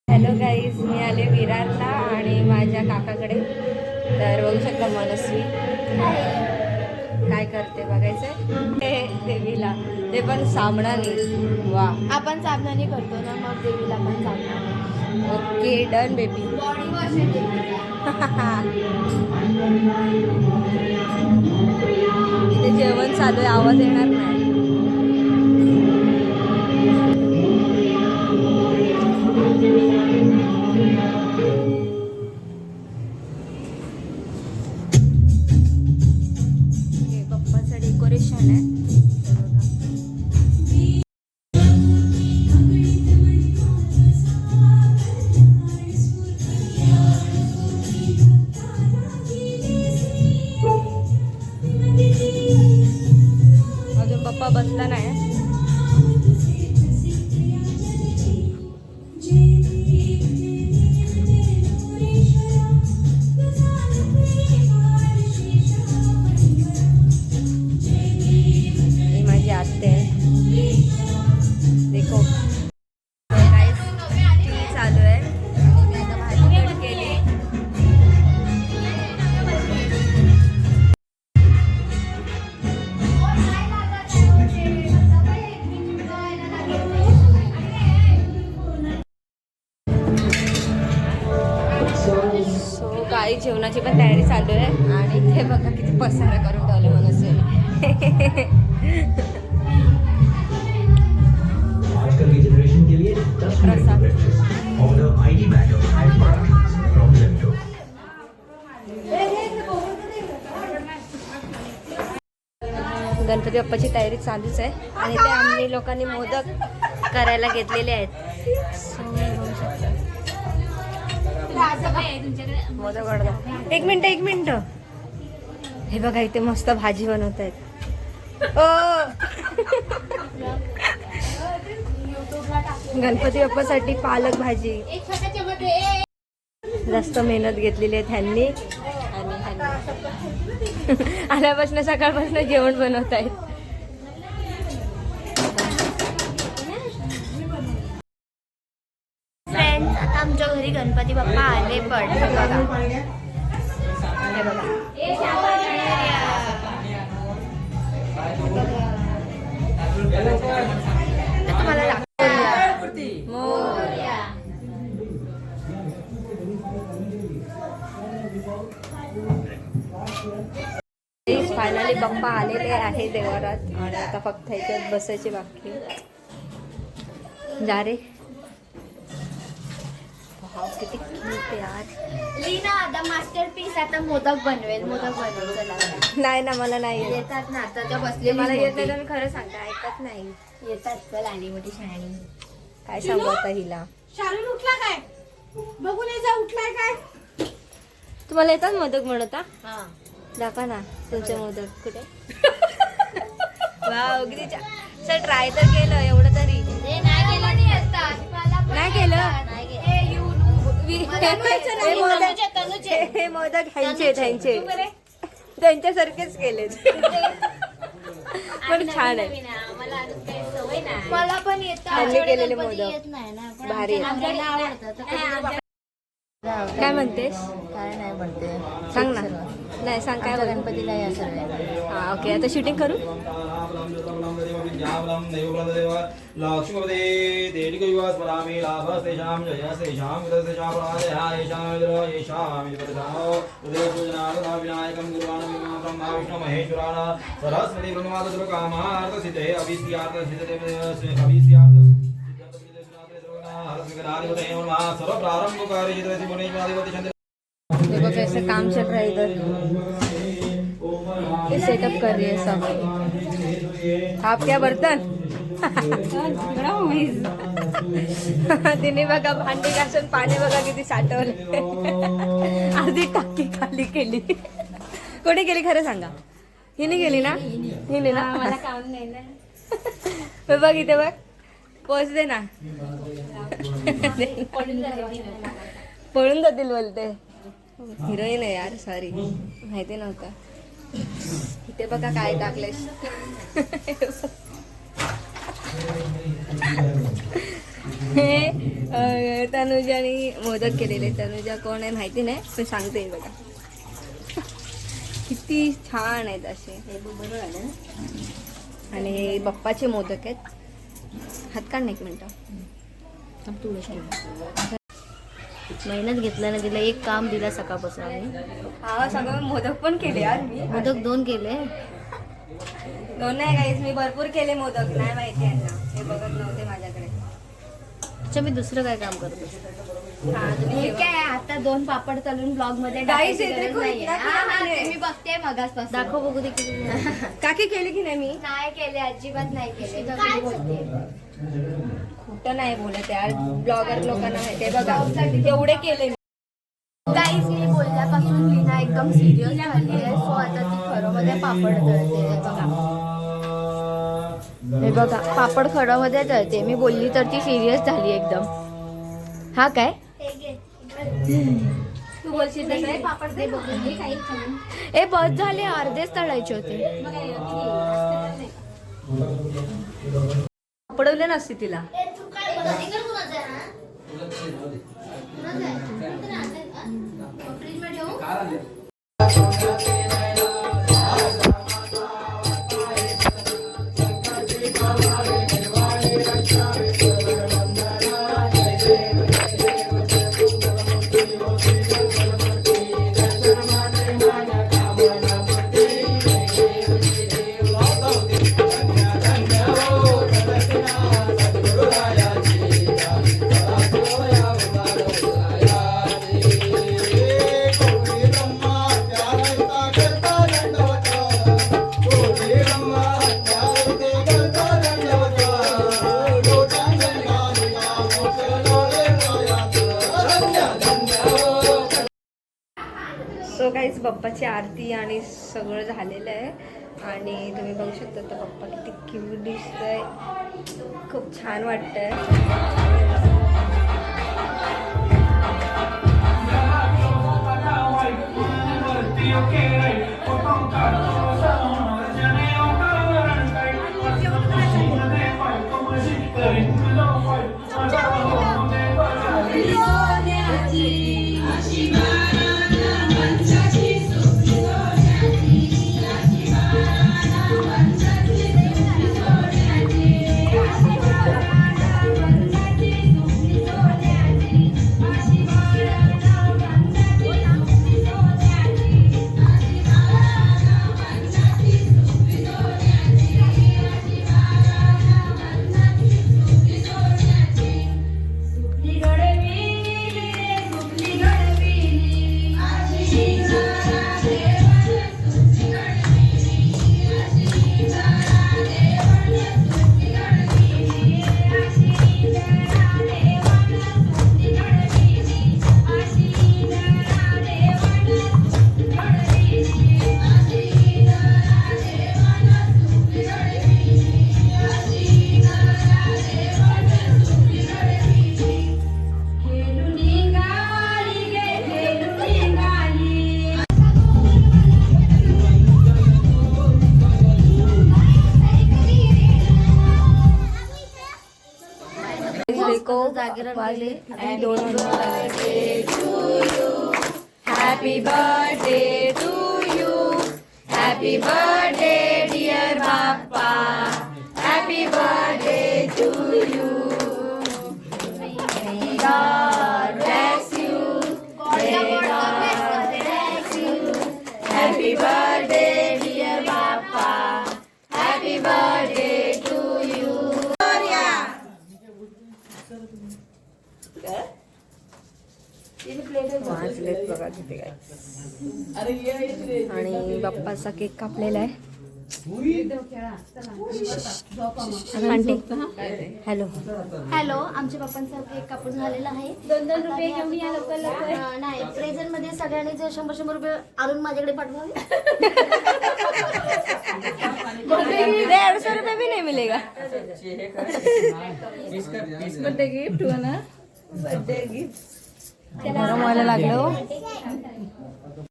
Hello guys, मी आले विरारला आणि माझ्या काकाकडे. तर बघू शकता मनस्वी काय करते बघायचंय. हे देवीला ते पण साबणाने. वा, आपण साबणाने करतो ना, मग देवीला पण साबणाने. Okay done baby. Body wash आहे देवीला. इथे जेवण चालू आहे, आवाज येणार नाही. हे बाप्पाचं डेकोरेशन आहे. अजून बाप्पा बसला नाही. ही माझी आत्या आहे. देखो गाइस, टी चालू आहे. मी आता भाजी कट केली. सो काही जेवणाची पण तयारी चालू आहे. आणि ते बघा किती पसारा करून ठेवले मनस्वीने. आजकल की जनरेशन के लिए 10 मिनट का breakfast order ID bagger end पराठे फ्रॉम जेप्टो. गणपती बाप्पाची तयारी चालूच आहे. आणि ते आम्ही लोकांनी मोदक करायला घेतलेले आहेत. So, बघू शकता. मोदक वाढवा. एक मिनिट. हे बघा इथे मस्त भाजी बनवत आहेत. गणपती बाप्पासाठी पालक भाजी. जास्त मेहनत घेतलेली आहे त्यांनी. आणि आल्यापासून सकाळपासून जेवण बनवत आहेत. फ्रेंड्स, आता आमच्या घरी गणपती बाप्पा आले. पण हे बघा, हे बघा. आता तुम्हाला फायनली बाप्पा आलेले आहे देवळात. आणि आता फक्त ह्याच्यात बसायची बाकी. जा रे. वाव, किती क्यूट यार. लीना आता मास्टरपीस आता मोदक बनवेल. चला. नाही ना, मला नाही येत. येतात ना, आता त्या बसले. मला येत नाही तर मी खरं सांगते, ऐकत नाही. येतात. चल, आली मोठी शाणी. काय सांगू आता हिला. शालून उठला काय? बघून यायचा उठलाय काय? तुम्हाला येतात मोदक म्हणता? हा. दाखवा ना तुमचे मोदक. कुठे? वाव, किती छान. सर ट्राय तर केलं एवढं तरी. नाही केलं. हे मोदक ह्यांचे त्यांच्यासारखेच केले. पण छान आहे. मला पण येत. त्यांनी केलेले मोदक येत नाही ना, पण भारी आहेत. आपल्याला आवडतं. काय म्हणतेस? काय नाही म्हणते, सांग ना. नाही सांग काय बोल. गणपतीला या सर्व. हा ओके, आता शूटिंग करू. लक्ष्मीपते देडिकयुवास परामी लाभस्तेषां जयस्तेषां विदस्तेषां प्रादेहायेषां विद्रोहेषां विपदधानो उदयपूजनार्था विनायकं गुरुवाणं ब्रह्मा विष्णु महेश्वराः सरस्वती ब्रह्मादुर्गामार्तसिद्धे अभिस्यार्तसिद्धे अभिस्यार्त सर्व प्रारंभकारी चित्रसी मुनीश्वराधिपति चंद्र. देखो कैसे काम चल रहा है इधर. ये सेटअप कर रही है सब. आप क्या बर्तन. तिने बघा भांडी घासून पाणी बघा किती साठवलं. अर्धी टाकी खाली केली. कोणी केली खरं सांगा. हिने केली ना. हिने ना. मला काम नाही ना. बघ इथे बघ. पोच दे ना. पळून जातील बोलते. हिरोईन आहे यार, सॉरी माहिती नव्हतं. इथे बघा काय टाकले. हे तनुजाने मोदक केलेले. तनुजा कोण आहे माहिती नाही, पण सांगते बघा किती छान आहेत असे. आणि हे बाप्पाचे मोदक आहेत. हात काढ ना एक मिनिट. मेहनत घेतला ना, तिला एक काम दिला सकाळपासून आम्ही. हा सगळं मोदक पण केले यार मी. मोदक 2 केले. 2 नाही गाईस, मी भरपूर केले मोदक. नाही माहिती यांना, हे बघत नव्हते माझ्याकडे. अच्छा, मी दुसरं काय काम करतो. हा तुम्ही हे ठेवा. काय आता 2 पापड तळून ब्लॉग मध्ये Guys, टाकायची इथे गरज खूप नाहीये. इतना हा, हा, खाली आहे. ते मी बघते मगासपासून. दाखव बघू दे किती. काकी केली की नाही मी? नाही केले, अजिबात नाही केले. काय बोलते? खोटं नाही बोलत यार, ब्लॉगर लोकांना माहिती आहे बघा एवढे केले मी. गाईज, मी बोलल्यापासून लीना एकदम सिरियस झाली आहे. सो आता ती खरं मध्ये पापड तळते. हे बघा, पापड खरं मध्ये तळते. मी बोलली तर ती सिरियस झाली एकदम. हा काय तू बोलशील तसं आहे? पापड दे बघ. ए बस झाले, अर्धेच तळायचे होते. पडवले नसते तिला. सो गाईज, बाप्पाची आरती आणि सगळं झालेलं आहे. आणि तुम्ही बघू शकता तर बाप्पा किती क्यूट दिसतंय. खूप छान वाटतंय. Happy birthday to you. Happy birthday dear Bappa. Happy birthday to you. God bless you. God bless you. Happy birthday dear Papa. Happy birthday to you. वाजलेत बघा किती काय. आणि बाप्पाचा केक कापलेला आहे. Aunty hello. हॅलो, आमच्या पप्पांचा केक कापून झालेला आहे. 2-2 रुपये घेऊन या लवकर. नाही, प्रेझेंट मध्ये सगळ्यांनी जर 100-100 रुपये आणून माझ्याकडे पाठवावे. 150 रुपये भी नहीं मिलेगा. बर्थडे गिफ्ट हुआ ना. बर्थडे गिफ्ट गरम व्हायला लागलो.